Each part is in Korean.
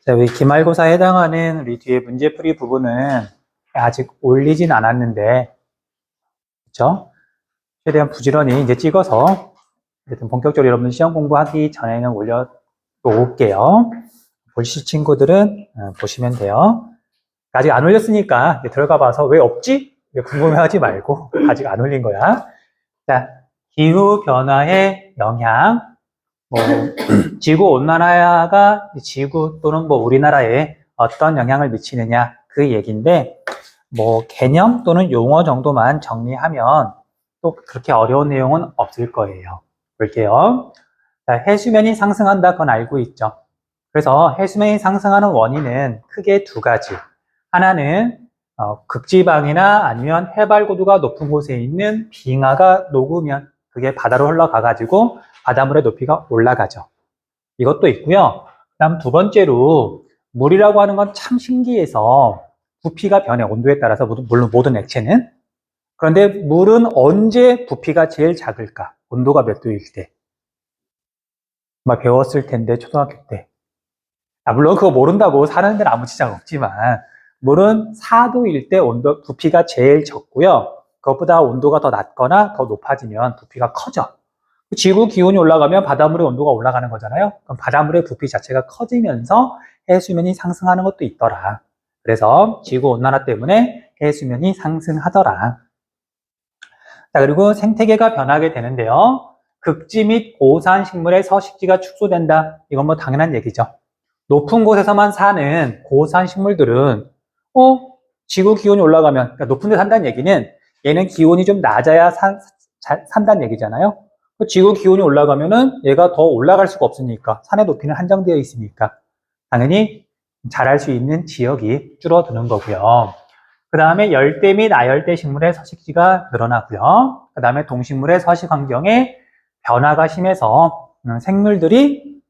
자, 우리 기말고사에 해당하는 우리 뒤에 문제풀이 부분은 아직 올리진 않았는데, 그쵸? 최대한 부지런히 이제 찍어서, 어쨌든 본격적으로 여러분 시험 공부하기 전에는 올려놓을게요. 보실 친구들은 보시면 돼요. 아직 안 올렸으니까 들어가 봐서 왜 없지? 궁금해하지 말고 아직 안 올린 거야. 자, 기후 변화의 영향, 지구 온난화가 지구 또는 우리나라에 어떤 영향을 미치느냐 그 얘기인데, 개념 또는 용어 정도만 정리하면 또 그렇게 어려운 내용은 없을 거예요. 볼게요. 자, 해수면이 상승한다, 그건 알고 있죠. 그래서 해수면이 상승하는 원인은 크게 두 가지. 하나는 극지방이나 아니면 해발 고도가 높은 곳에 있는 빙하가 녹으면 그게 바다로 흘러가가지고 바닷물의 높이가 올라가죠. 이것도 있고요. 그다음 두 번째로 물이라고 하는 건 참 신기해서 부피가 변해, 온도에 따라서, 물론 모든 액체는. 그런데 물은 언제 부피가 제일 작을까? 온도가 몇 도일 때? 정말 배웠을 텐데, 초등학교 때. 물론 그거 모른다고 사는 데는 아무 지장 없지만, 물은 4도일 때 부피가 제일 적고요. 그것보다 온도가 더 낮거나 더 높아지면 부피가 커져. 지구 기온이 올라가면 바닷물의 온도가 올라가는 거잖아요. 그럼 바닷물의 부피 자체가 커지면서 해수면이 상승하는 것도 있더라. 그래서 지구 온난화 때문에 해수면이 상승하더라. 자, 그리고 생태계가 변하게 되는데요. 극지 및 고산 식물의 서식지가 축소된다. 이건 당연한 얘기죠. 높은 곳에서만 사는 고산 식물들은 지구 기온이 올라가면, 그러니까 높은 데 산다는 얘기는 얘는 기온이 좀 낮아야 산다는 얘기잖아요. 지구 기온이 올라가면은 얘가 더 올라갈 수가 없으니까, 산의 높이는 한정되어 있으니까 당연히 자랄 수 있는 지역이 줄어드는 거고요. 그 다음에 열대 및 아열대 식물의 서식지가 늘어나고요. 그 다음에 동식물의 서식 환경에 변화가 심해서 생물들이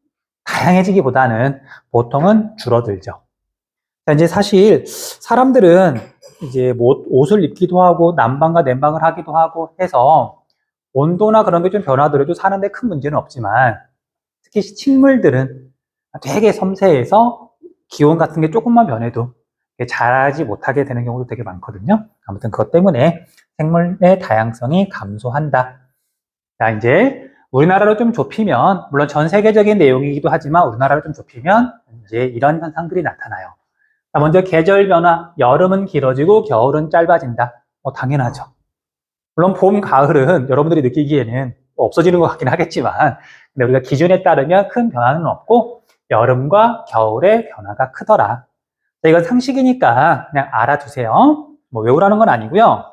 다양해지기보다는 보통은 줄어들죠. 자, 이제 사실 사람들은 이제 옷을 입기도 하고 난방과 냉방을 하기도 하고 해서 온도나 그런 게 좀 변하더라도 사는데 큰 문제는 없지만, 특히 식물들은 되게 섬세해서 기온 같은 게 조금만 변해도 자라지 못하게 되는 경우도 되게 많거든요. 아무튼 그것 때문에 생물의 다양성이 감소한다. 자, 이제 우리나라로 좀 좁히면, 물론 전 세계적인 내용이기도 하지만 우리나라로 좀 좁히면 이제 이런 현상들이 나타나요. 자, 먼저 계절 변화, 여름은 길어지고 겨울은 짧아진다. 당연하죠. 물론 봄, 가을은 여러분들이 느끼기에는 없어지는 것 같긴 하겠지만, 근데 우리가 기준에 따르면 큰 변화는 없고 여름과 겨울의 변화가 크더라. 자, 이건 상식이니까 그냥 알아두세요. 외우라는 건 아니고요.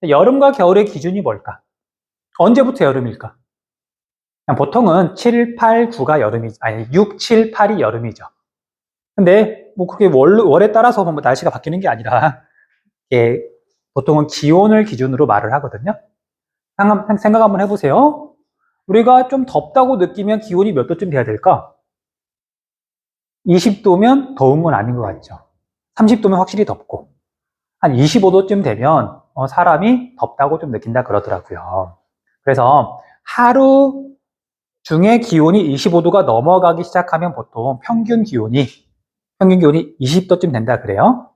여름과 겨울의 기준이 뭘까? 언제부터 여름일까? 그냥 보통은 7, 8, 9가 여름이죠. 아니, 6, 7, 8이 여름이죠. 근데 그게 월에 따라서 날씨가 바뀌는 게 아니라, 예, 보통은 기온을 기준으로 말을 하거든요. 생각 한번 해보세요. 우리가 좀 덥다고 느끼면 기온이 몇 도쯤 돼야 될까? 20도면 더운 건 아닌 것 같죠. 30도면 확실히 덥고, 한 25도쯤 되면 사람이 덥다고 좀 느낀다 그러더라고요. 그래서 하루 중에 기온이 25도가 넘어가기 시작하면 보통 평균 기온이 20도쯤 된다 그래요.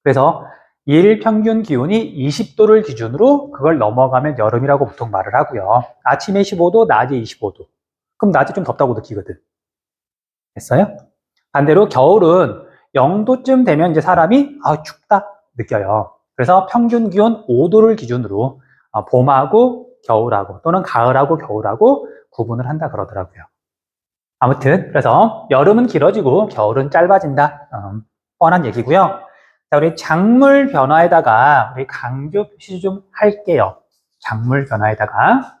그래서 일 평균 기온이 20도를 기준으로 그걸 넘어가면 여름이라고 보통 말을 하고요. 아침에 15도, 낮에 25도. 그럼 낮에 좀 덥다고 느끼거든. 됐어요? 반대로 겨울은 0도쯤 되면 이제 사람이 춥다 느껴요. 그래서 평균 기온 5도를 기준으로 봄하고 겨울하고 또는 가을하고 겨울하고 구분을 한다 그러더라고요. 아무튼 그래서 여름은 길어지고 겨울은 짧아진다. 뻔한 얘기고요. 자, 우리 작물 변화에다가 우리 강조 표시 좀 할게요. 작물 변화에다가.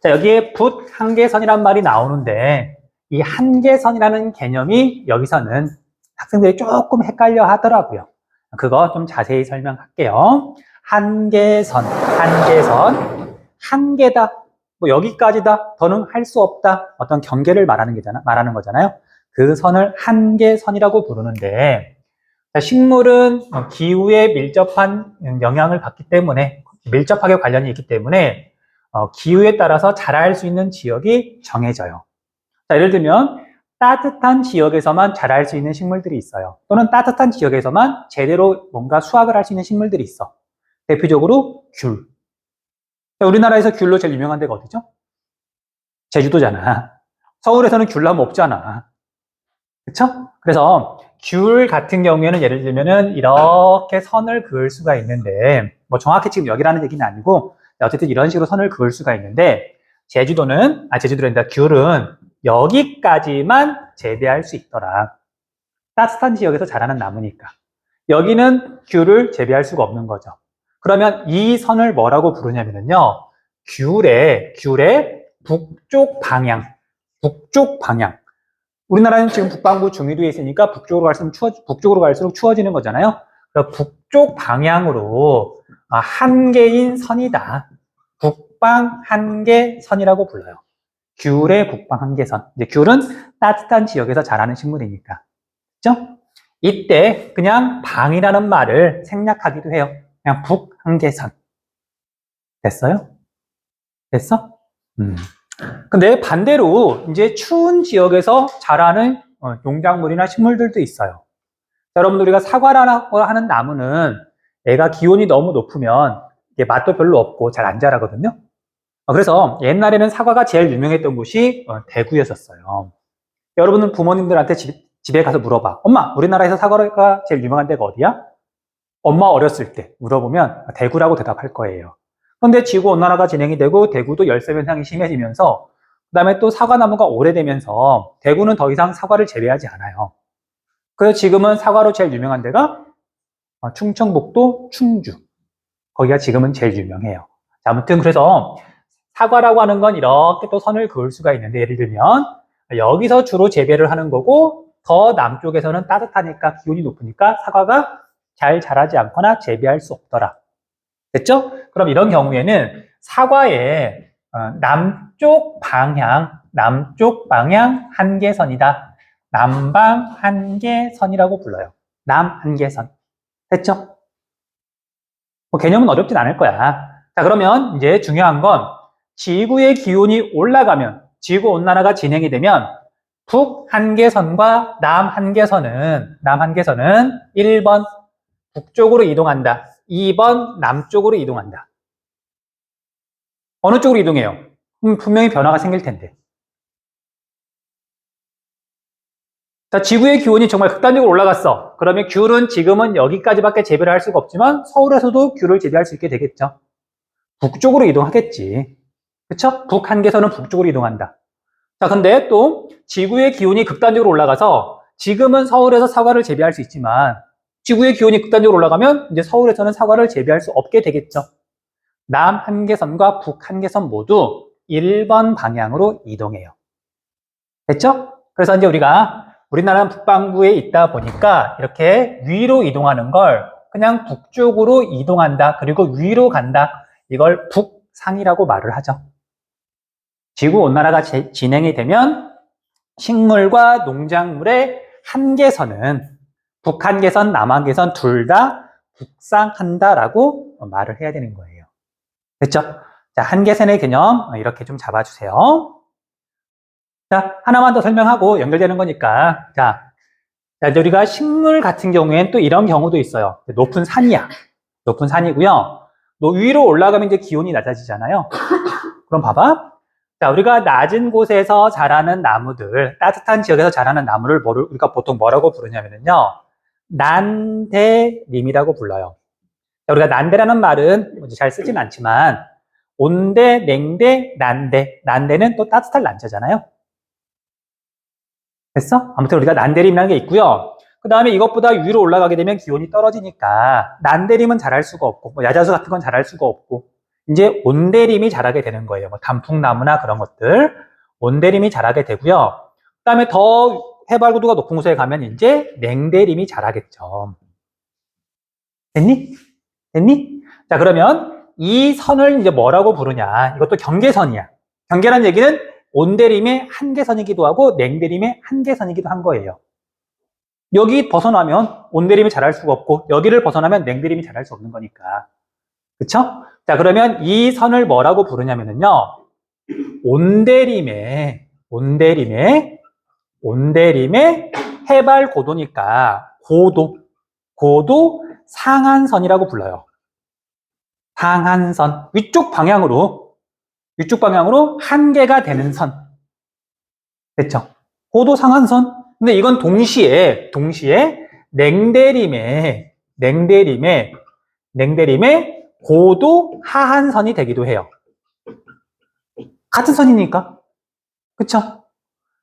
자, 여기에 붓 한계선이란 말이 나오는데, 이 한계선이라는 개념이 여기서는 학생들이 조금 헷갈려 하더라고요. 그거 좀 자세히 설명할게요. 한계선, 한계다, 여기까지다, 더는 할 수 없다, 어떤 경계를 말하는 거잖아요. 그 선을 한계선이라고 부르는데, 식물은 기후에 밀접한 영향을 받기 때문에, 밀접하게 관련이 있기 때문에 기후에 따라서 자랄 수 있는 지역이 정해져요. 자, 예를 들면 따뜻한 지역에서만 자랄 수 있는 식물들이 있어요. 또는 따뜻한 지역에서만 제대로 뭔가 수확을 할 수 있는 식물들이 있어. 대표적으로 귤. 우리나라에서 귤로 제일 유명한 데가 어디죠? 제주도잖아. 서울에서는 귤나무 없잖아. 그쵸? 그래서 귤 같은 경우에는 예를 들면은 이렇게 선을 그을 수가 있는데, 뭐 정확히 지금 여기라는 얘기는 아니고, 어쨌든 이런 식으로 선을 그을 수가 있는데, 제주도란다. 귤은 여기까지만 재배할 수 있더라. 따뜻한 지역에서 자라는 나무니까. 여기는 귤을 재배할 수가 없는 거죠. 그러면 이 선을 뭐라고 부르냐면요. 귤의 북쪽 방향. 우리나라는 지금 북반구 중위도에 있으니까 북쪽으로 갈수록 추워지는 거잖아요. 그래서 북쪽 방향으로 한계인 선이다. 북방 한계선이라고 불러요. 귤의 북방 한계선. 이제 귤은 따뜻한 지역에서 자라는 식물이니까. 그죠? 이때 그냥 방이라는 말을 생략하기도 해요. 그냥 북한계선. 됐어요? 됐어? 근데 반대로 이제 추운 지역에서 자라는 농작물이나 식물들도 있어요. 여러분들 우리가 사과라고 하는 나무는 애가 기온이 너무 높으면 이게 맛도 별로 없고 잘 안 자라거든요. 그래서 옛날에는 사과가 제일 유명했던 곳이 대구였었어요. 여러분은 부모님들한테 집에 가서 물어봐. 엄마, 우리나라에서 사과가 제일 유명한 데가 어디야? 엄마 어렸을 때 물어보면 대구라고 대답할 거예요. 그런데 지구온난화가 진행이 되고 대구도 열섬 현상이 심해지면서 그다음에 또 사과나무가 오래되면서 대구는 더 이상 사과를 재배하지 않아요. 그래서 지금은 사과로 제일 유명한 데가 충청북도 충주. 거기가 지금은 제일 유명해요. 자, 아무튼 그래서 사과라고 하는 건 이렇게 또 선을 그을 수가 있는데 예를 들면 여기서 주로 재배를 하는 거고 더 남쪽에서는 따뜻하니까 기온이 높으니까 사과가 잘 자라지 않거나 재배할 수 없더라. 됐죠? 그럼 이런 경우에는 사과의 남쪽 방향 한계선이다. 남방 한계선이라고 불러요. 남한계선. 됐죠? 뭐 개념은 어렵진 않을 거야. 자, 그러면 이제 중요한 건 지구의 기온이 올라가면 지구온난화가 진행이 되면 북한계선과 남한계선은 1번 북쪽으로 이동한다. 2번 남쪽으로 이동한다. 어느 쪽으로 이동해요? 분명히 변화가 생길 텐데. 자, 지구의 기온이 정말 극단적으로 올라갔어. 그러면 귤은 지금은 여기까지밖에 재배를 할 수가 없지만 서울에서도 귤을 재배할 수 있게 되겠죠. 북쪽으로 이동하겠지. 그쵸? 북한계선은 북쪽으로 이동한다. 자, 근데 또 지구의 기온이 극단적으로 올라가서 지금은 서울에서 사과를 재배할 수 있지만 지구의 기온이 극단적으로 올라가면 이제 서울에서는 사과를 재배할 수 없게 되겠죠. 남한계선과 북한계선 모두 1번 방향으로 이동해요. 됐죠? 그래서 이제 우리나라는 북반구에 있다 보니까 이렇게 위로 이동하는 걸 그냥 북쪽으로 이동한다. 그리고 위로 간다. 이걸 북상이라고 말을 하죠. 지구온난화가 진행이 되면 식물과 농작물의 한계선은 북한계선, 남한계선 둘 다 북상한다라고 말을 해야 되는 거예요. 됐죠? 자, 한계선의 개념 이렇게 좀 잡아주세요. 자, 하나만 더 설명하고 연결되는 거니까. 자, 이제 우리가 식물 같은 경우에는 또 이런 경우도 있어요. 높은 산이야. 높은 산이고요. 위로 올라가면 이제 기온이 낮아지잖아요. 그럼 봐봐. 자, 우리가 낮은 곳에서 자라는 나무들, 따뜻한 지역에서 자라는 나무를 우리가 보통 뭐라고 부르냐면요. 난대림이라고 불러요. 자, 우리가 난대라는 말은 잘 쓰진 않지만 온대, 냉대, 난대. 난대는 또 따뜻할 난자잖아요. 됐어? 아무튼 우리가 난대림이라는 게 있고요. 그 다음에 이것보다 위로 올라가게 되면 기온이 떨어지니까 난대림은 자랄 수가 없고 뭐 야자수 같은 건 자랄 수가 없고 이제 온대림이 자라게 되는 거예요. 뭐 단풍나무나 그런 것들 온대림이 자라게 되고요. 그 다음에 더 해발고도가 높은 곳에 가면 이제 냉대림이 자라겠죠. 됐니? 됐니? 자, 그러면 이 선을 이제 뭐라고 부르냐? 이것도 경계선이야. 경계라는 얘기는 온대림의 한계선이기도 하고 냉대림의 한계선이기도 한 거예요. 여기 벗어나면 온대림이 자랄 수가 없고 여기를 벗어나면 냉대림이 자랄 수 없는 거니까. 그쵸? 자, 그러면 이 선을 뭐라고 부르냐면요. 온대림의 온대림의 해발 고도니까 고도 상한선이라고 불러요. 상한선. 위쪽 방향으로 한계가 되는 선. 됐죠? 고도 상한선. 근데 이건 동시에 냉대림의 고도 하한선이 되기도 해요. 같은 선이니까. 그쵸?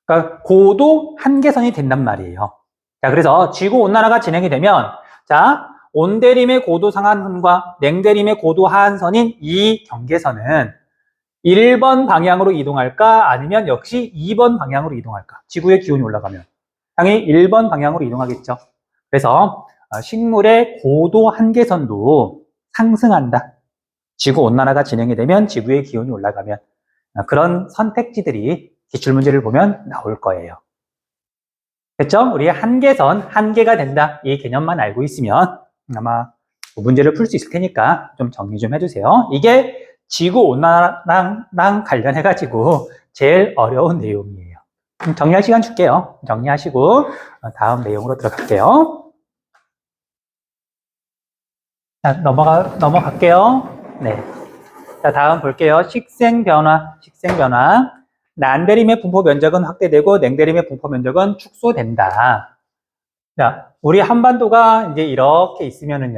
그러니까 고도 한계선이 된단 말이에요. 자, 그래서 지구온난화가 진행이 되면, 자, 온대림의 고도 상한선과 냉대림의 고도 하한선인 이 경계선은 1번 방향으로 이동할까? 아니면 역시 2번 방향으로 이동할까? 지구의 기온이 올라가면. 당연히 1번 방향으로 이동하겠죠. 그래서 식물의 고도 한계선도 상승한다. 지구온난화가 진행이 되면 지구의 기온이 올라가면 그런 선택지들이 기출문제를 보면 나올 거예요. 됐죠? 우리 한계선, 한계가 된다. 이 개념만 알고 있으면 아마 문제를 풀 수 있을 테니까 좀 정리 좀 해주세요. 이게 지구온난화랑 관련해가지고 제일 어려운 내용이에요. 정리할 시간 줄게요. 정리하시고 다음 내용으로 들어갈게요. 자, 넘어갈게요. 네. 자, 다음 볼게요. 식생변화. 난대림의 분포 면적은 확대되고 냉대림의 분포 면적은 축소된다. 자, 우리 한반도가 이제 이렇게 있으면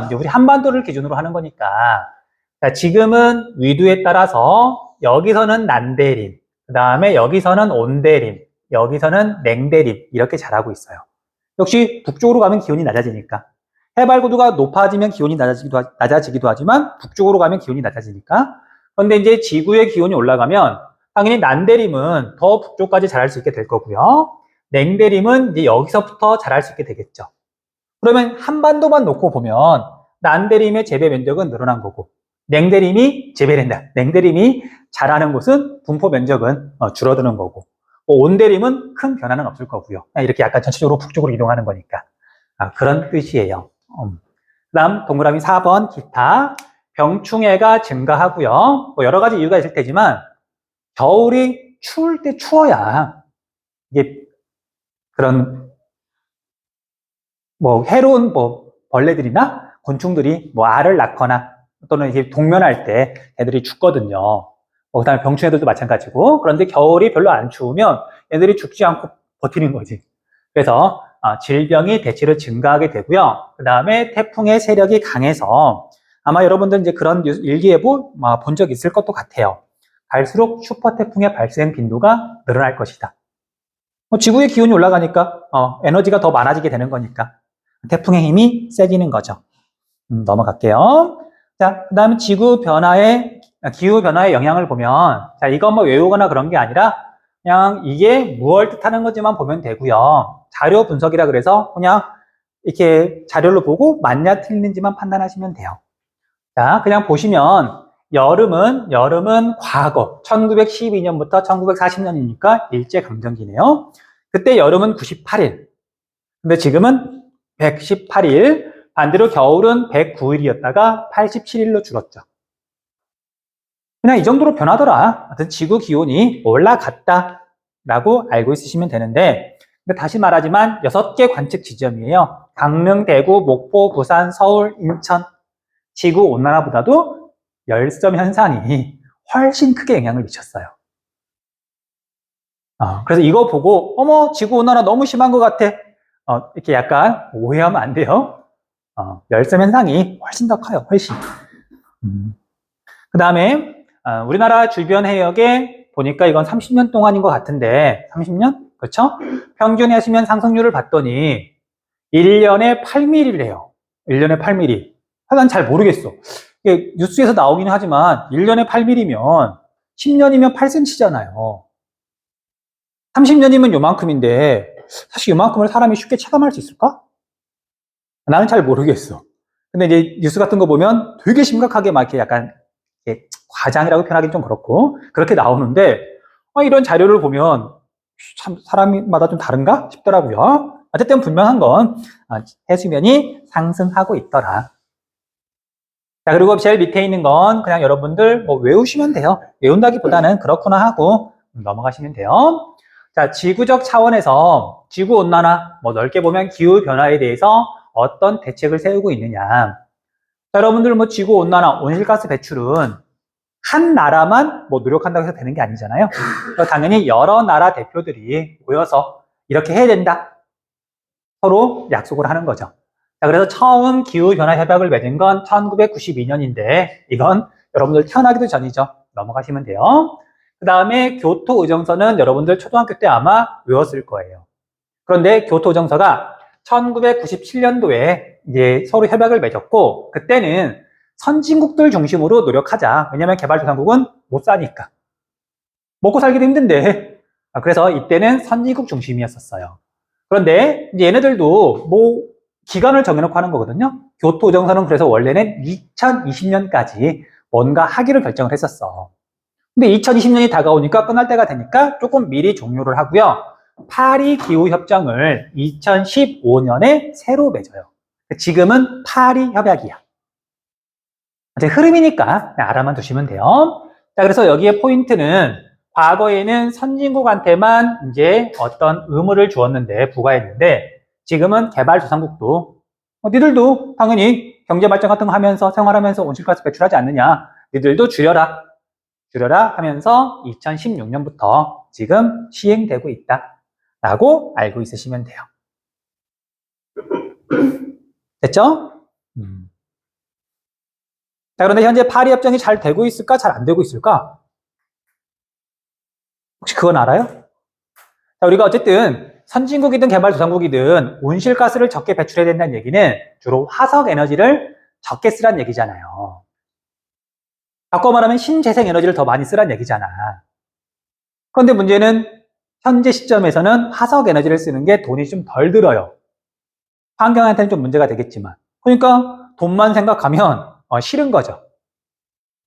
이제 우리 한반도를 기준으로 하는 거니까. 자, 지금은 위도에 따라서 여기서는 난대림, 그 다음에 여기서는 온대림, 여기서는 냉대림 이렇게 자라고 있어요. 역시 북쪽으로 가면 기온이 낮아지니까. 해발 고도가 높아지면 기온이 낮아지기도 하지만 북쪽으로 가면 기온이 낮아지니까. 그런데 이제 지구의 기온이 올라가면 당연히 난대림은 더 북쪽까지 자랄 수 있게 될 거고요. 냉대림은 이제 여기서부터 자랄 수 있게 되겠죠. 그러면 한반도만 놓고 보면 난대림의 재배 면적은 늘어난 거고 냉대림이 재배된다. 냉대림이 자라는 곳은 분포 면적은 줄어드는 거고 온대림은 큰 변화는 없을 거고요. 이렇게 약간 전체적으로 북쪽으로 이동하는 거니까. 그런 뜻이에요. 그다음 동그라미 4번 기타. 병충해가 증가하고요. 뭐 여러 가지 이유가 있을 테지만 겨울이 추울 때 추워야 이게 그런 뭐 해로운 뭐 벌레들이나 곤충들이 뭐 알을 낳거나 또는 이게 동면할 때 애들이 죽거든요. 그다음에 병충해들도 마찬가지고. 그런데 겨울이 별로 안 추우면 애들이 죽지 않고 버티는 거지. 그래서 질병이 대체로 증가하게 되고요. 그 다음에 태풍의 세력이 강해서 아마 여러분들 이제 그런 일기예보 본 적 있을 것도 같아요. 갈수록 슈퍼 태풍의 발생 빈도가 늘어날 것이다. 지구의 기온이 올라가니까 에너지가 더 많아지게 되는 거니까 태풍의 힘이 세지는 거죠. 넘어갈게요. 자, 그 다음에 기후 변화의 영향을 보면, 자, 이거 뭐 외우거나 그런 게 아니라 그냥 이게 무엇을 뜻하는 건지만 보면 되고요. 자료 분석이라 그래서 그냥 이렇게 자료를 보고 맞냐 틀리는지만 판단하시면 돼요. 자, 그냥 보시면 여름은 과거 1912년부터 1940년이니까 일제강점기네요. 그때 여름은 98일. 근데 지금은 118일. 반대로 겨울은 109일이었다가 87일로 줄었죠. 그냥 이 정도로 변하더라. 하여튼 지구 기온이 올라갔다라고 알고 있으시면 되는데, 근데 다시 말하지만 6개 관측 지점이에요. 강릉, 대구, 목포, 부산, 서울, 인천. 지구 온난화보다도 열섬 현상이 훨씬 크게 영향을 미쳤어요. 그래서 이거 보고 어머 지구 온난화 너무 심한 것 같아. 이렇게 약간 오해하면 안 돼요. 열섬 현상이 훨씬 더 커요. 훨씬. 그 다음에 우리나라 주변 해역에 보니까 이건 30년 동안인 것 같은데 30년? 그렇죠? 평균 해수면 상승률을 봤더니 1년에 8mm래요. 1년에 8mm. 난 잘 모르겠어. 이게 뉴스에서 나오기는 하지만 1년에 8mm면 10년이면 8cm잖아요. 30년이면 요만큼인데 사실 요만큼을 사람이 쉽게 체감할 수 있을까? 나는 잘 모르겠어. 근데 이제 뉴스 같은 거 보면 되게 심각하게 막 이렇게 약간 이렇게 과장이라고 표현하기는 좀 그렇고 그렇게 나오는데 이런 자료를 보면 참 사람마다 좀 다른가 싶더라고요. 어쨌든 분명한 건 해수면이 상승하고 있더라. 자, 그리고 제일 밑에 있는 건 그냥 여러분들 뭐 외우시면 돼요. 외운다기보다는 그렇구나 하고 넘어가시면 돼요. 자, 지구적 차원에서 지구온난화, 뭐 넓게 보면 기후변화에 대해서 어떤 대책을 세우고 있느냐. 자, 여러분들 뭐 지구온난화, 온실가스 배출은 한 나라만 뭐 노력한다고 해서 되는 게 아니잖아요. 당연히 여러 나라 대표들이 모여서 이렇게 해야 된다. 서로 약속을 하는 거죠. 자, 그래서 처음 기후변화 협약을 맺은 건 1992년인데 이건 여러분들 태어나기도 전이죠. 넘어가시면 돼요. 그 다음에 교토의정서는 여러분들 초등학교 때 아마 외웠을 거예요. 그런데 교토의정서가 1997년도에 이제 서로 협약을 맺었고 그때는 선진국들 중심으로 노력하자. 왜냐하면 개발도상국은 못 사니까. 먹고 살기도 힘든데. 그래서 이때는 선진국 중심이었었어요. 그런데 이제 얘네들도 뭐 기간을 정해놓고 하는 거거든요. 교토의정서는 그래서 원래는 2020년까지 뭔가 하기로 결정을 했었어. 근데 2020년이 다가오니까 끝날 때가 되니까 조금 미리 종료를 하고요. 파리 기후협정을 2015년에 새로 맺어요. 지금은 파리 협약이야. 이제 흐름이니까 그냥 알아만 두시면 돼요. 자, 그래서 여기에 포인트는 과거에는 선진국한테만 이제 어떤 의무를 주었는데, 부과했는데, 지금은 개발도상국도, 니들도 당연히 경제발전 같은 거 하면서 생활하면서 온실가스 배출하지 않느냐. 니들도 줄여라. 줄여라 하면서 2016년부터 지금 시행되고 있다. 라고 알고 있으시면 돼요. 됐죠? 자, 그런데 현재 파리 협정이 잘 되고 있을까? 잘 안 되고 있을까? 혹시 그건 알아요? 자, 우리가 어쨌든 선진국이든 개발도상국이든 온실가스를 적게 배출해야 된다는 얘기는 주로 화석 에너지를 적게 쓰란 얘기잖아요. 바꿔 말하면 신재생 에너지를 더 많이 쓰란 얘기잖아. 그런데 문제는 현재 시점에서는 화석 에너지를 쓰는 게 돈이 좀 덜 들어요. 환경한테는 좀 문제가 되겠지만. 그러니까 돈만 생각하면 싫은 거죠.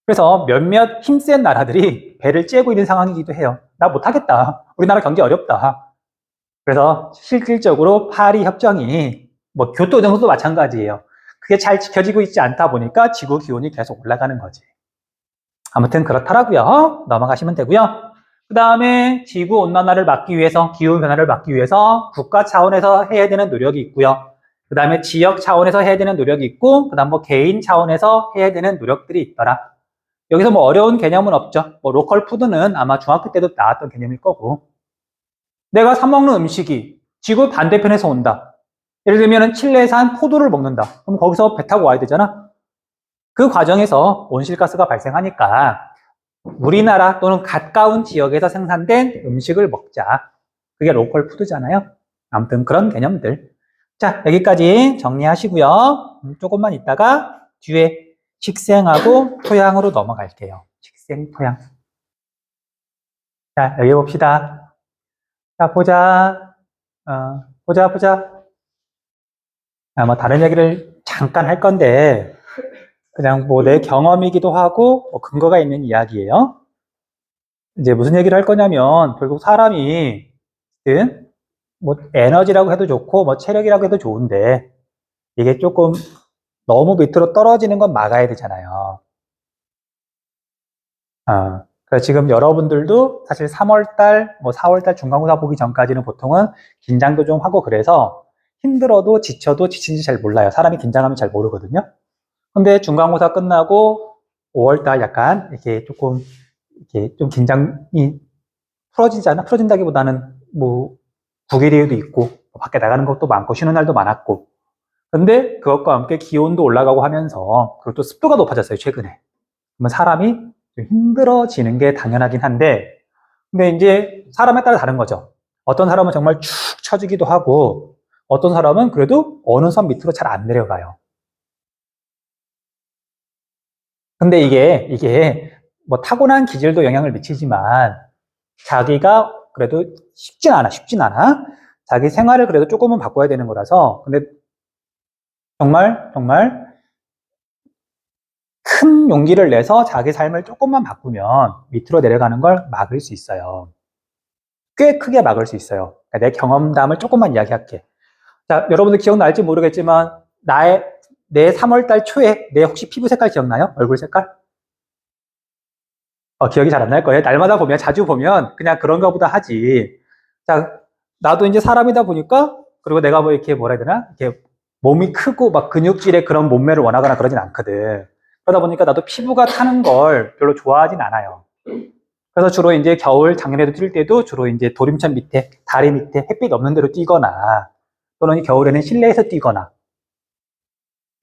그래서 몇몇 힘센 나라들이 배를 째고 있는 상황이기도 해요. 나 못하겠다. 우리나라 경제 어렵다. 그래서 실질적으로 파리 협정이 뭐 교토정서도 마찬가지예요. 그게 잘 지켜지고 있지 않다 보니까 지구 기온이 계속 올라가는 거지. 아무튼 그렇더라고요. 넘어가시면 되고요. 그 다음에 지구 온난화를 막기 위해서, 기후 변화를 막기 위해서 국가 차원에서 해야 되는 노력이 있고요. 그 다음에 지역 차원에서 해야 되는 노력이 있고, 그 다음 뭐 개인 차원에서 해야 되는 노력들이 있더라. 여기서 뭐 어려운 개념은 없죠. 뭐 로컬 푸드는 아마 중학교 때도 나왔던 개념일 거고. 내가 사 먹는 음식이 지구 반대편에서 온다. 예를 들면 칠레산 포도를 먹는다. 그럼 거기서 배 타고 와야 되잖아. 그 과정에서 온실가스가 발생하니까 우리나라 또는 가까운 지역에서 생산된 음식을 먹자. 그게 로컬 푸드잖아요. 아무튼 그런 개념들. 자, 여기까지 정리하시고요. 조금만 있다가 뒤에 식생하고 토양으로 넘어갈게요. 식생, 토양. 자, 여기 봅시다. 자, 보자. 보자. 뭐 다른 얘기를 잠깐 할 건데 그냥 뭐 내 경험이기도 하고 뭐 근거가 있는 이야기예요. 이제 무슨 얘기를 할 거냐면 결국 사람이 뭐 에너지라고 해도 좋고 뭐 체력이라고 해도 좋은데 이게 조금 너무 밑으로 떨어지는 건 막아야 되잖아요. 그래서 지금 여러분들도 사실 3월달, 뭐 4월달 중간고사 보기 전까지는 보통은 긴장도 좀 하고 그래서 힘들어도 지쳐도 지친지 잘 몰라요. 사람이 긴장하면 잘 모르거든요. 근데 중간고사 끝나고 5월달 약간 이렇게 조금 이렇게 좀 긴장이 풀어지잖아. 풀어진다기보다는 뭐 9일에도 있고 밖에 나가는 것도 많고 쉬는 날도 많았고. 근데 그것과 함께 기온도 올라가고 하면서 그리고 또 습도가 높아졌어요, 최근에. 그러면 사람이 좀 힘들어지는 게 당연하긴 한데 근데 이제 사람에 따라 다른 거죠. 어떤 사람은 정말 축 처지기도 하고 어떤 사람은 그래도 어느 선 밑으로 잘 안 내려가요. 근데 이게 뭐 타고난 기질도 영향을 미치지만 자기가 그래도 쉽진 않아. 자기 생활을 그래도 조금은 바꿔야 되는 거라서 근데 정말 큰 용기를 내서 자기 삶을 조금만 바꾸면 밑으로 내려가는 걸 막을 수 있어요. 꽤 크게 막을 수 있어요. 그러니까 내 경험담을 조금만 이야기할게. 자, 여러분들 기억날지 모르겠지만 내 3월달 초에 내 혹시 피부 색깔 기억나요? 얼굴 색깔? 기억이 잘 안 날 거예요. 날마다 보면 자주 보면 그냥 그런가 보다 하지. 자, 나도 이제 사람이다 보니까, 그리고 내가 뭐 이렇게 뭐라 해야 되나? 이렇게 몸이 크고 막 근육질의 그런 몸매를 원하거나 그러진 않거든. 그러다 보니까 나도 피부가 타는 걸 별로 좋아하진 않아요. 그래서 주로 이제 겨울, 작년에도 뛸 때도 주로 이제 도림천 밑에, 다리 밑에 햇빛 없는 데로 뛰거나, 또는 겨울에는 실내에서 뛰거나,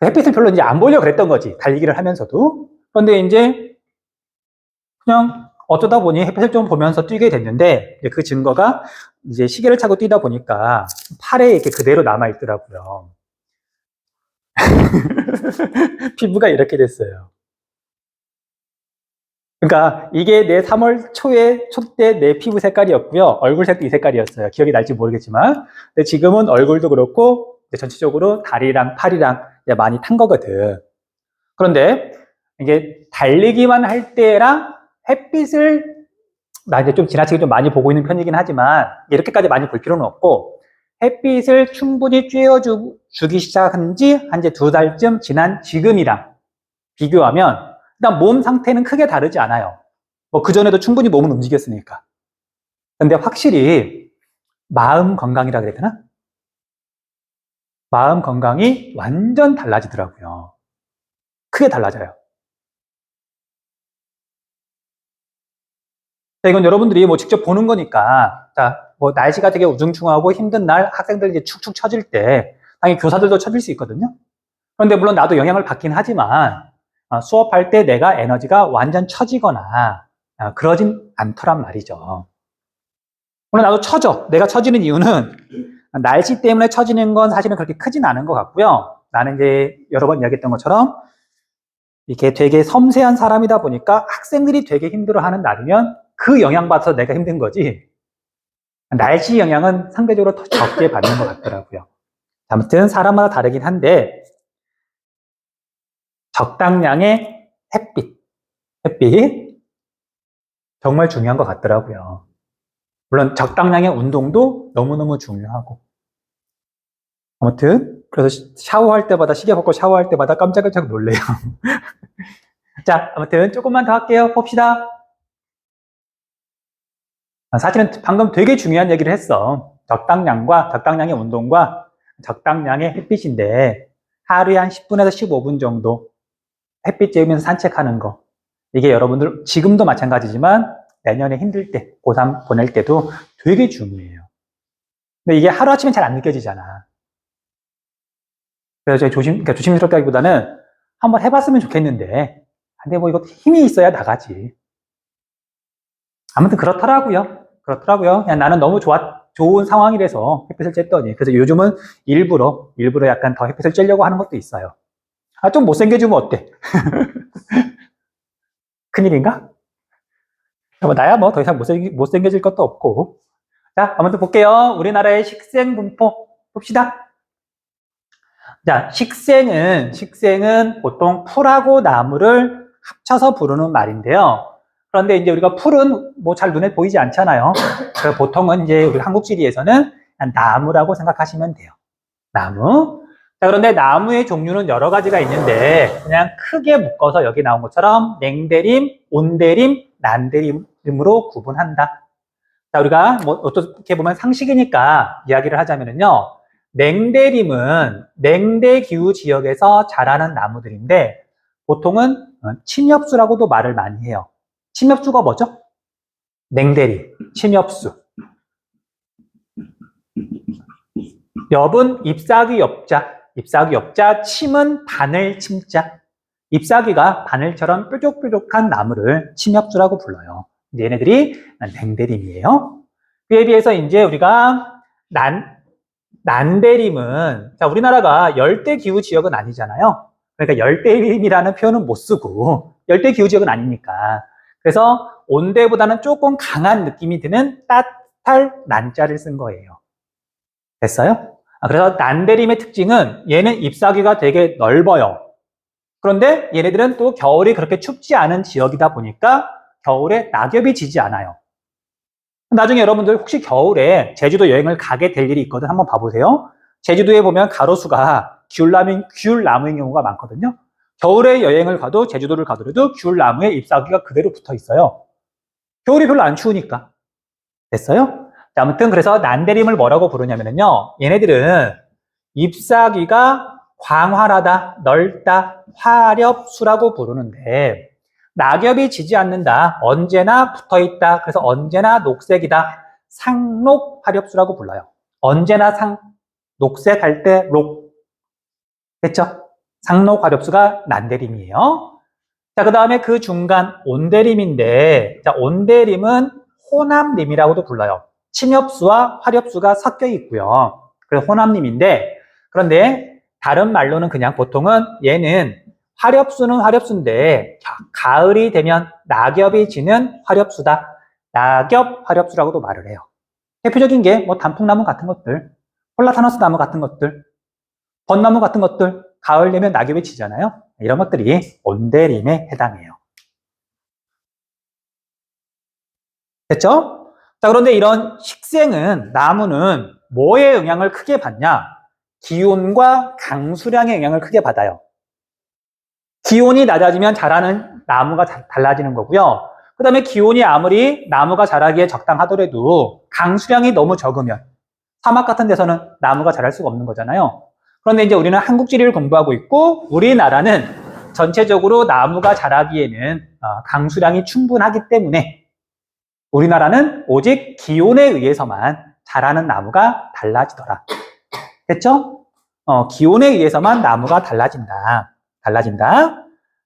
햇빛을 별로 이제 안 보려고 그랬던 거지. 달리기를 하면서도. 그런데 이제 그냥 어쩌다 보니 햇빛을 좀 보면서 뛰게 됐는데, 그 증거가 이제 시계를 차고 뛰다 보니까 팔에 이렇게 그대로 남아있더라고요. 피부가 이렇게 됐어요. 그러니까 이게 내 3월 초 때 내 피부 색깔이었고요. 얼굴 색도 이 색깔이었어요. 기억이 날지 모르겠지만. 근데 지금은 얼굴도 그렇고 전체적으로 다리랑 팔이랑 많이 탄 거거든. 그런데 이게 달리기만 할 때랑 햇빛을 나 이제 좀 지나치게 좀 많이 보고 있는 편이긴 하지만 이렇게까지 많이 볼 필요는 없고 햇빛을 충분히 쬐어주기 시작한 지 한 이제 2달쯤 지난 지금이랑 비교하면 일단 몸 상태는 크게 다르지 않아요. 뭐 그전에도 충분히 몸은 움직였으니까. 근데 확실히 마음 건강이라 그래야 되나? 마음 건강이 완전 달라지더라고요. 크게 달라져요. 자, 이건 여러분들이 뭐 직접 보는 거니까, 자, 뭐 날씨가 되게 우중충하고 힘든 날 학생들 이제 축축 처질 때, 당연히 교사들도 처질 수 있거든요. 그런데 물론 나도 영향을 받긴 하지만, 수업할 때 내가 에너지가 완전 처지거나, 그러진 않더란 말이죠. 물론 나도 처져. 내가 처지는 이유는 날씨 때문에 처지는 건 사실은 그렇게 크진 않은 것 같고요. 나는 이제 여러 번 이야기했던 것처럼 이렇게 되게 섬세한 사람이다 보니까 학생들이 되게 힘들어하는 날이면 그 영향받아서 내가 힘든 거지. 날씨 영향은 상대적으로 더 적게 받는 것 같더라고요. 아무튼 사람마다 다르긴 한데 적당량의 햇빛 정말 중요한 것 같더라고요. 물론 적당량의 운동도 너무너무 중요하고 아무튼 그래서 샤워할 때마다 시계 벗고 샤워할 때마다 깜짝깜짝 놀래요. 자, 아무튼 조금만 더 할게요. 봅시다. 사실은 방금 되게 중요한 얘기를 했어. 적당량의 운동과 적당량의 햇빛인데 하루에 한 10분에서 15분 정도 햇빛 쬐면서 산책하는 거. 이게 여러분들 지금도 마찬가지지만 내년에 힘들 때, 고3 보낼 때도 되게 중요해요. 근데 이게 하루아침에 잘 안 느껴지잖아. 그래서 그러니까 조심스럽다기보다는 한번 해봤으면 좋겠는데 근데 뭐 이거 힘이 있어야 나가지. 아무튼 그렇더라고요. 그냥 나는 너무 좋은 상황이라서 햇빛을 쬐더니. 그래서 요즘은 일부러 약간 더 햇빛을 쬐려고 하는 것도 있어요. 좀 못생겨지면 어때? 큰일인가? 나야 뭐 더 이상 못생겨질 것도 없고. 자, 아무튼 볼게요. 우리나라의 식생 분포 봅시다. 자, 식생은 보통 풀하고 나무를 합쳐서 부르는 말인데요. 그런데 이제 우리가 풀은 뭐 잘 눈에 보이지 않잖아요. 그래서 보통은 이제 우리 한국지리에서는 나무라고 생각하시면 돼요. 나무. 자, 그런데 나무의 종류는 여러 가지가 있는데 그냥 크게 묶어서 여기 나온 것처럼 냉대림, 온대림, 난대림으로 구분한다. 자, 우리가 뭐 어떻게 보면 상식이니까 이야기를 하자면요. 냉대림은 냉대기후 지역에서 자라는 나무들인데 보통은 침엽수라고도 말을 많이 해요. 침엽수가 뭐죠? 냉대림, 침엽수. 엽은 잎사귀 엽자, 침은 바늘 침자. 잎사귀가 바늘처럼 뾰족뾰족한 나무를 침엽수라고 불러요. 이제 얘네들이 냉대림이에요. 그에 비해서 이제 우리가 난대림은, 자, 우리나라가 열대기후 지역은 아니잖아요. 그러니까 열대림이라는 표현은 못 쓰고, 열대기후 지역은 아니니까. 그래서 온대보다는 조금 강한 느낌이 드는 따뜻할 난자를 쓴 거예요. 됐어요? 그래서 난대림의 특징은 얘는 잎사귀가 되게 넓어요. 그런데 얘네들은 또 겨울이 그렇게 춥지 않은 지역이다 보니까 겨울에 낙엽이 지지 않아요. 나중에 여러분들 혹시 겨울에 제주도 여행을 가게 될 일이 있거든. 한번 봐보세요. 제주도에 보면 가로수가 귤나무인 경우가 많거든요. 겨울에 여행을 가도 제주도를 가더라도 귤나무에 잎사귀가 그대로 붙어 있어요. 겨울이 별로 안 추우니까. 됐어요? 자, 아무튼 그래서 난대림을 뭐라고 부르냐면요. 얘네들은 잎사귀가 광활하다, 넓다, 화렵수라고 부르는데 낙엽이 지지 않는다, 언제나 붙어있다, 그래서 언제나 녹색이다, 상록화렵수라고 불러요. 언제나 녹색 할 때 록. 됐죠? 상록화렵수가 난대림이에요. 자, 그 다음에 그 중간 온대림인데, 자, 온대림은 호남림이라고도 불러요. 침엽수와 화렵수가 섞여 있고요. 그래서 호남림인데, 그런데 다른 말로는 그냥 보통은 얘는 화렵수는 화렵수인데 가을이 되면 낙엽이 지는 화렵수다. 낙엽 화렵수라고도 말을 해요. 대표적인 게 뭐 단풍나무 같은 것들, 폴라타너스 나무 같은 것들, 벚나무 같은 것들, 가을 되면 낙엽이 지잖아요. 이런 것들이 온대림에 해당해요. 됐죠? 자, 그런데 이런 식생은, 나무는 뭐에 영향을 크게 받냐? 기온과 강수량의 영향을 크게 받아요. 기온이 낮아지면 자라는 나무가 달라지는 거고요. 그 다음에 기온이 아무리 나무가 자라기에 적당하더라도 강수량이 너무 적으면 사막 같은 데서는 나무가 자랄 수가 없는 거잖아요. 그런데 이제 우리는 한국지리를 공부하고 있고 우리나라는 전체적으로 나무가 자라기에는 강수량이 충분하기 때문에 우리나라는 오직 기온에 의해서만 자라는 나무가 달라지더라. 됐죠? 기온에 의해서만 나무가 달라진다.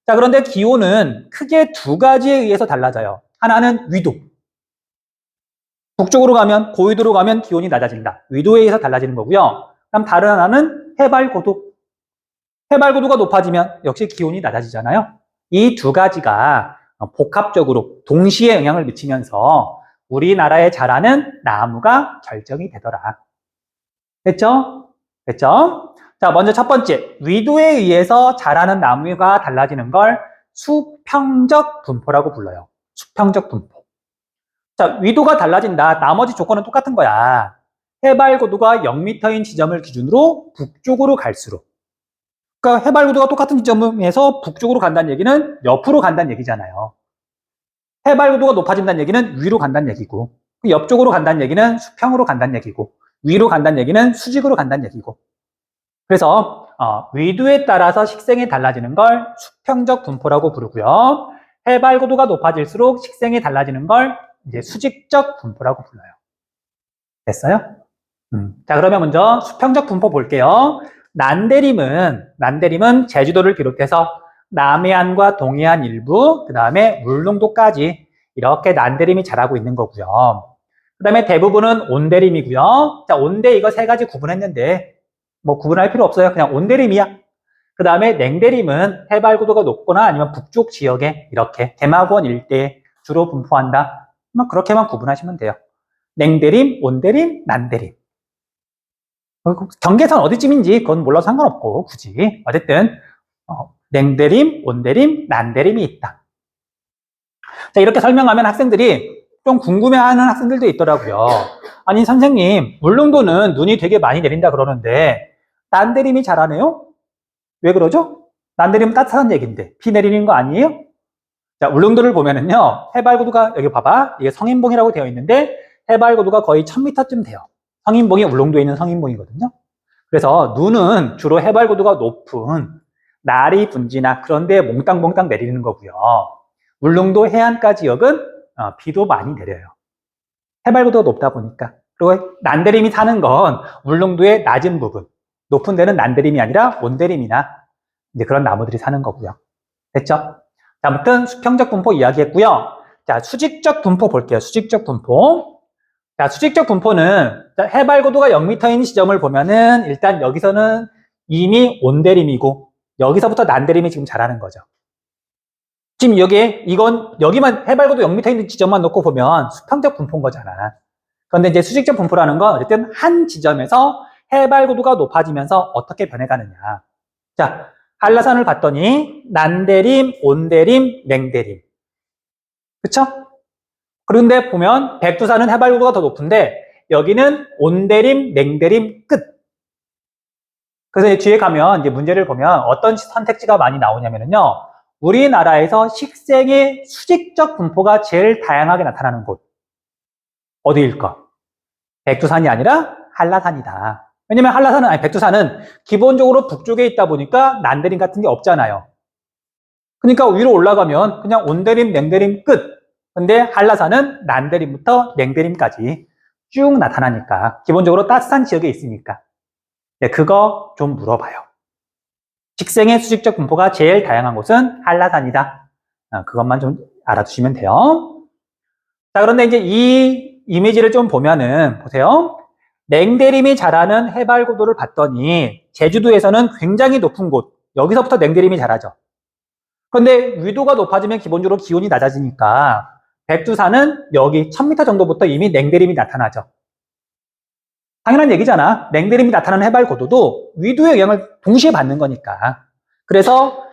자, 그런데 기온은 크게 두 가지에 의해서 달라져요. 하나는 위도. 북쪽으로 가면, 고위도로 가면 기온이 낮아진다. 위도에 의해서 달라지는 거고요. 그다음 다른 하나는 해발고도. 해발고도가 높아지면 역시 기온이 낮아지잖아요. 이 두 가지가 복합적으로 동시에 영향을 미치면서 우리나라에 자라는 나무가 결정이 되더라. 됐죠? 자, 먼저 첫 번째, 위도에 의해서 자라는 나무가 달라지는 걸 수평적 분포라고 불러요. 수평적 분포. 자, 위도가 달라진다. 나머지 조건은 똑같은 거야. 해발고도가 0m인 지점을 기준으로 북쪽으로 갈수록. 그러니까 해발고도가 똑같은 지점에서 북쪽으로 간다는 얘기는 옆으로 간다는 얘기잖아요. 해발고도가 높아진다는 얘기는 위로 간다는 얘기고, 옆쪽으로 간다는 얘기는 수평으로 간다는 얘기고, 위로 간다는 얘기는 수직으로 간다는 얘기고. 그래서 위도에 따라서 식생이 달라지는 걸 수평적 분포라고 부르고요. 해발고도가 높아질수록 식생이 달라지는 걸 이제 수직적 분포라고 불러요. 됐어요? 자, 그러면 먼저 수평적 분포 볼게요. 난대림은 제주도를 비롯해서 남해안과 동해안 일부, 그 다음에 울릉도까지 이렇게 난대림이 자라고 있는 거고요. 그 다음에 대부분은 온대림이고요. 자, 온대 이거 세 가지 구분했는데 뭐 구분할 필요 없어요. 그냥 온대림이야. 그 다음에 냉대림은 해발고도가 높거나 아니면 북쪽 지역에 이렇게 대마원 일대에 주로 분포한다. 뭐 그렇게만 구분하시면 돼요. 냉대림, 온대림, 난대림. 경계선 어디쯤인지 그건 몰라도 상관없고 굳이 어쨌든 냉대림, 온대림, 난대림이 있다. 자, 이렇게 설명하면 학생들이 좀 궁금해하는 학생들도 있더라고요. 아니 선생님, 울릉도는 눈이 되게 많이 내린다 그러는데 난대림이 잘하네요? 왜 그러죠? 난대림은 따뜻한 얘기인데 비 내리는 거 아니에요? 자, 울릉도를 보면은요, 해발고도가 여기 봐봐, 이게 성인봉이라고 되어 있는데 해발고도가 거의 1000m쯤 돼요. 성인봉이 울릉도에 있는 성인봉이거든요. 그래서 눈은 주로 해발고도가 높은 나리 분지나 그런 데 몽땅몽땅 내리는 거고요. 울릉도 해안가 지역은 비도 많이 내려요. 해발고도가 높다 보니까. 그리고 난대림이 사는 건 울릉도의 낮은 부분, 높은 데는 난대림이 아니라 온대림이나 이제 그런 나무들이 사는 거고요. 됐죠? 자, 아무튼 수평적 분포 이야기했고요. 자, 수직적 분포 볼게요. 수직적 분포. 자, 수직적 분포는 해발고도가 0m인 지점을 보면은 일단 여기서는 이미 온대림이고 여기서부터 난대림이 지금 자라는 거죠. 지금 여기만 해발고도 0m 있는 지점만 놓고 보면 수평적 분포인 거잖아. 그런데 이제 수직적 분포라는 건 어쨌든 한 지점에서 해발고도가 높아지면서 어떻게 변해가느냐. 자, 한라산을 봤더니 난대림, 온대림, 냉대림. 그쵸? 그런데 보면 백두산은 해발고도가 더 높은데 여기는 온대림, 냉대림 끝. 그래서 뒤에 가면 이제 문제를 보면 어떤 선택지가 많이 나오냐면요. 우리나라에서 식생의 수직적 분포가 제일 다양하게 나타나는 곳. 어디일까? 백두산이 아니라 한라산이다. 왜냐면 백두산은 기본적으로 북쪽에 있다 보니까 난대림 같은 게 없잖아요. 그러니까 위로 올라가면 그냥 온대림, 냉대림 끝. 근데 한라산은 난대림부터 냉대림까지 쭉 나타나니까 기본적으로 따뜻한 지역에 있으니까 네, 그거 좀 물어봐요. 식생의 수직적 분포가 제일 다양한 곳은 한라산이다. 그것만 좀 알아두시면 돼요. 자, 그런데 이제 이 이미지를 좀 보면은 보세요. 냉대림이 자라는 해발 고도를 봤더니 제주도에서는 굉장히 높은 곳, 여기서부터 냉대림이 자라죠. 그런데 위도가 높아지면 기본적으로 기온이 낮아지니까 백두산은 여기 1000m 정도부터 이미 냉대림이 나타나죠. 당연한 얘기잖아. 냉대림이 나타나는 해발 고도도 위도의 영향을 동시에 받는 거니까. 그래서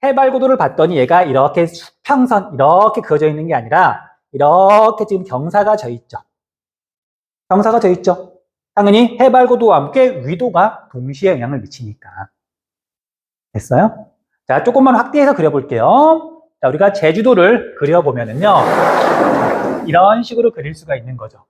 해발 고도를 봤더니 얘가 이렇게 수평선 이렇게 그어져 있는 게 아니라 이렇게 지금 경사가 져 있죠. 경사가 져 있죠. 당연히 해발 고도와 함께 위도가 동시에 영향을 미치니까. 됐어요? 자, 조금만 확대해서 그려볼게요. 자, 우리가 제주도를 그려보면은요, 이런 식으로 그릴 수가 있는 거죠.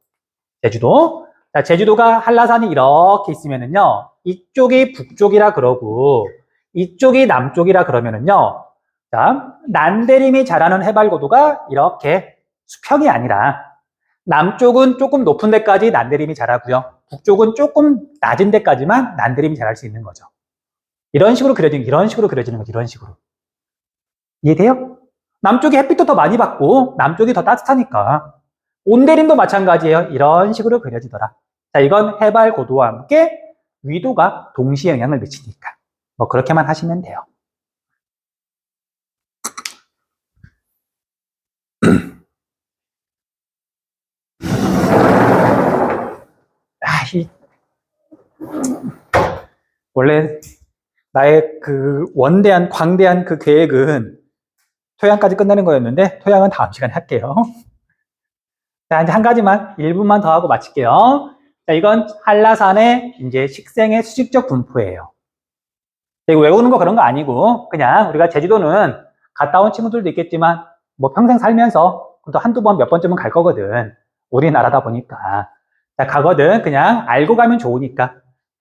제주도. 자, 제주도가 한라산이 이렇게 있으면은요, 이쪽이 북쪽이라 그러고, 이쪽이 남쪽이라 그러면은요, 자, 난대림이 자라는 해발 고도가 이렇게 수평이 아니라, 남쪽은 조금 높은 데까지 난대림이 자라고요. 북쪽은 조금 낮은 데까지만 난대림이 자랄 수 있는 거죠. 이런 식으로 그려지는 거죠. 이런 식으로. 이해돼요? 남쪽이 햇빛도 더 많이 받고 남쪽이 더 따뜻하니까. 온대림도 마찬가지예요. 이런 식으로 그려지더라. 자, 이건 해발 고도와 함께 위도가 동시에 영향을 미치니까. 뭐 그렇게만 하시면 돼요. 원래 나의 그 원대한 광대한 그 계획은 토양까지 끝내는 거였는데 토양은 다음 시간에 할게요. 자, 이제 한 가지만 1분만 더 하고 마칠게요. 자, 이건 한라산의 이제 식생의 수직적 분포예요. 이거 외우는 거 그런 거 아니고 그냥 우리가 제주도는 갔다 온 친구들도 있겠지만 뭐 평생 살면서 또 한두 번 몇 번쯤은 갈 거거든. 우리나라다 보니까. 자, 가거든. 그냥 알고 가면 좋으니까.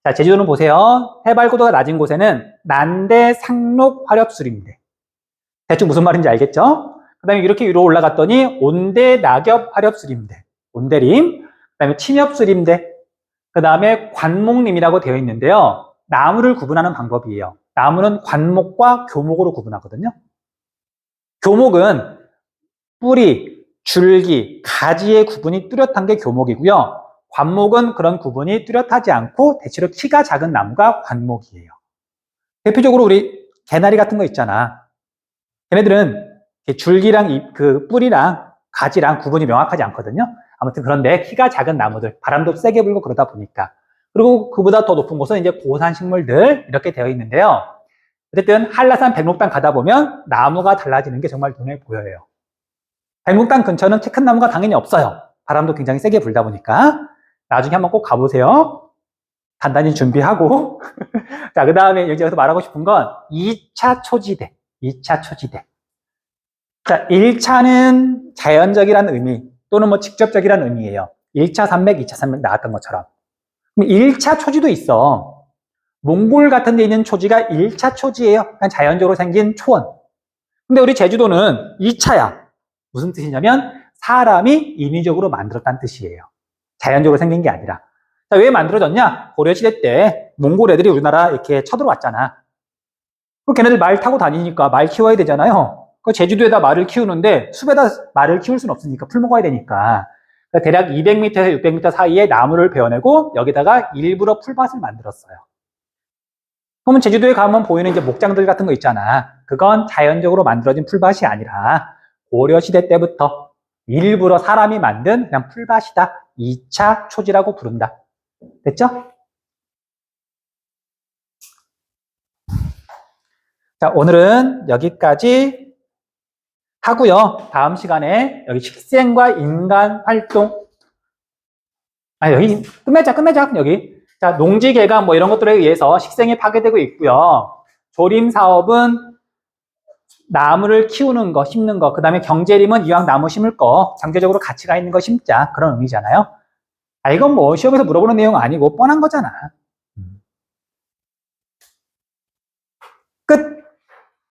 자, 제주도는 보세요. 해발 고도가 낮은 곳에는 난대, 상록, 화렵수림대. 대충 무슨 말인지 알겠죠? 그 다음에 이렇게 위로 올라갔더니 온대, 낙엽, 화렵수림대. 온대림. 그 다음에 침엽수림대. 그 다음에 관목림이라고 되어 있는데요. 나무를 구분하는 방법이에요. 나무는 관목과 교목으로 구분하거든요. 교목은 뿌리, 줄기, 가지의 구분이 뚜렷한 게 교목이고요. 관목은 그런 구분이 뚜렷하지 않고 대체로 키가 작은 나무가 관목이에요. 대표적으로 우리 개나리 같은 거 있잖아. 걔네들은 줄기랑 그 뿌리랑 가지랑 구분이 명확하지 않거든요. 아무튼 그런데 키가 작은 나무들, 바람도 세게 불고 그러다 보니까. 그리고 그보다 더 높은 곳은 이제 고산 식물들 이렇게 되어 있는데요. 어쨌든 한라산 백록당 가다 보면 나무가 달라지는 게 정말 눈에 보여요. 백록당 근처는 키 큰 나무가 당연히 없어요. 바람도 굉장히 세게 불다 보니까. 나중에 한번 꼭 가보세요. 단단히 준비하고. 자, 그 다음에 여기서 말하고 싶은 건 2차 초지대. 2차 초지대. 자, 1차는 자연적이라는 의미 또는 뭐 직접적이라는 의미예요. 1차 산맥, 2차 산맥 나왔던 것처럼. 그럼 1차 초지도 있어. 몽골 같은 데 있는 초지가 1차 초지예요. 그냥 자연적으로 생긴 초원. 근데 우리 제주도는 2차야. 무슨 뜻이냐면 사람이 인위적으로 만들었다는 뜻이에요. 자연적으로 생긴 게 아니라. 자, 왜 만들어졌냐? 고려시대 때 몽골 애들이 우리나라 이렇게 쳐들어왔잖아. 그 걔네들 말 타고 다니니까 말 키워야 되잖아요. 그 제주도에다 말을 키우는데 숲에다 말을 키울 수는 없으니까 풀 먹어야 되니까. 그러니까 대략 200m에서 600m 사이에 나무를 베어내고 여기다가 일부러 풀밭을 만들었어요. 그러면 제주도에 가면 보이는 이제 목장들 같은 거 있잖아. 그건 자연적으로 만들어진 풀밭이 아니라 고려시대 때부터 일부러 사람이 만든 그냥 풀밭이다. 2차 초지라고 부른다. 됐죠? 자, 오늘은 여기까지 하고요. 다음 시간에 여기 식생과 인간 활동. 여기 끝내자. 여기. 자, 농지 개간 뭐 이런 것들에 의해서 식생이 파괴되고 있고요. 조림 사업은 나무를 키우는 거, 심는 거. 그 다음에 경제림은 이왕 나무 심을 거, 경제적으로 가치가 있는 거 심자. 그런 의미잖아요. 이건 뭐 시험에서 물어보는 내용 아니고 뻔한 거잖아.